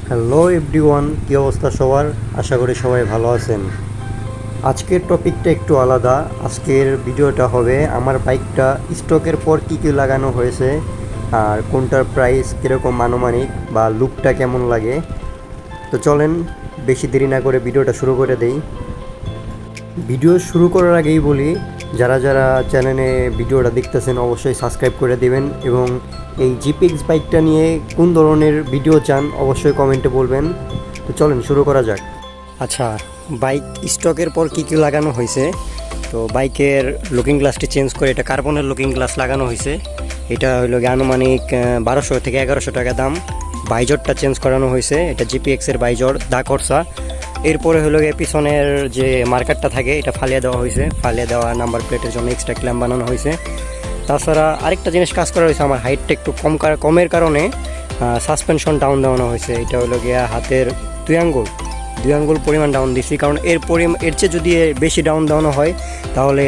Hello everyone, কী অবস্থা সবার? আশা করি সবাই ভালো আছেন। আজকের টপিকটা একটু আলাদা। আজকের ভিডিওটা হবে আমার বাইকটা স্টকের পর কী কী লাগানো হয়েছে, আর কোনটার প্রাইস কীরকম আনুমানিক বা লুকটা কেমন লাগে। তো চলেন বেশি দেরি না করে ভিডিওটা শুরু করে দেই। ভিডিও শুরু করার আগেই বলি, যারা যারা চ্যানেলে ভিডিওটা দেখতেছেন অবশ্যই সাবস্ক্রাইব করে দিবেন, এবং এই জিপিএক্স বাইকটা নিয়ে কোন ধরনের ভিডিও চান অবশ্যই কমেন্টে বলবেন। তো চলেন শুরু করা যাক। আচ্ছা, বাইক স্টকের পর কী কী লাগানো হয়েছে। তো বাইকের লুকিং গ্লাসটি চেঞ্জ করে এটা কার্বনের লুকিং গ্লাস লাগানো হয়েছে। এটা হইল গিয়ে আনুমানিক 1200 থেকে 1100 টাকা দাম। বাইজরটা চেঞ্জ করানো হয়েছে, এটা জিপিএক্সের বাইজর দা করসা। এরপরে হলো গিয়ে পিছনের যে মার্কারটা থাকে এটা ফালিয়ে দেওয়া হয়েছে, ফালিয়ে দেওয়া নাম্বার প্লেটের জন্য এক্সট্রা ক্ল্যাম্প বানানো হয়েছে। তাছাড়া আরেকটা জিনিস কাজ করা হয়েছে, আমার হাইটটা একটু কমের কারণে সাসপেনশন ডাউন দেওয়ানো হয়েছে। এটা হলো গিয়া হাতের দুই আঙ্গুল পরিমাণ ডাউন দিছি, কারণ এর চেয়ে যদি বেশি ডাউন দেওয়ানো হয় তাহলে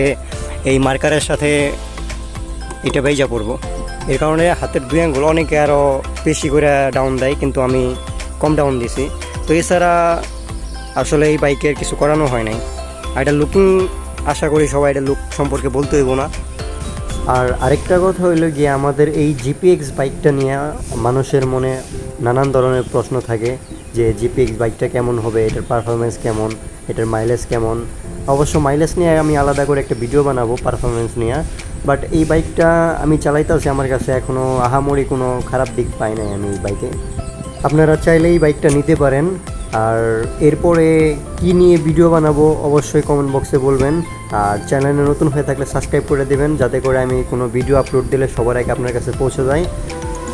এই মার্কারের সাথে এটা বেজা পড়বো। এর কারণে হাতের দুই আঙ্গুল অনেকে আরও বেশি করে ডাউন দেয়, কিন্তু আমি কম ডাউন দিছি। তো এছাড়া আসলে এই বাইকের কিছু করানো হয় নাই। আর এটা লুকিং, আশা করি সবাই এটা লুক সম্পর্কে বলতে হইব না। আর আরেকটা কথা হইলো গিয়ে, আমাদের এই জিপিএক্স বাইকটা নিয়ে মানুষের মনে নানান ধরনের প্রশ্ন থাকে যে জিপিএক্স বাইকটা কেমন হবে, এটার পারফরমেন্স কেমন, এটার মাইলেজ কেমন। অবশ্য মাইলেজ নিয়ে আমি আলাদা করে একটা ভিডিও বানাবো পারফরমেন্স নিয়ে। বাট এই বাইকটা আমি চালাইতেছি, আমার কাছে এখনও আহামরি কোনো খারাপ দিক পাই নাই আমি এই বাইকে। আপনারা চাইলে এই বাইকটা নিতে পারেন। আর এরপরে কি নিয়ে ভিডিও বানাবো অবশ্যই কমেন্ট বক্সে বলবেন। আর চ্যানেলে নতুন হয়ে থাকলে সাবস্ক্রাইব করে দেবেন, যাতে করে আমি কোনো ভিডিও আপলোড দিলে সবার আগে আপনার কাছে পৌঁছে যায়।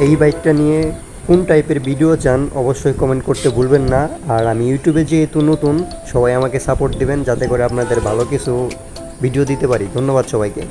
এই বাইকটা নিয়ে কোন টাইপের ভিডিও চান অবশ্যই কমেন্ট করতে ভুলবেন না। আর আমি ইউটিউবে যেহেতু নতুন, সবাই আমাকে সাপোর্ট দিবেন যাতে করে আপনাদের ভালো কিছু ভিডিও দিতে পারি। ধন্যবাদ সবাইকে।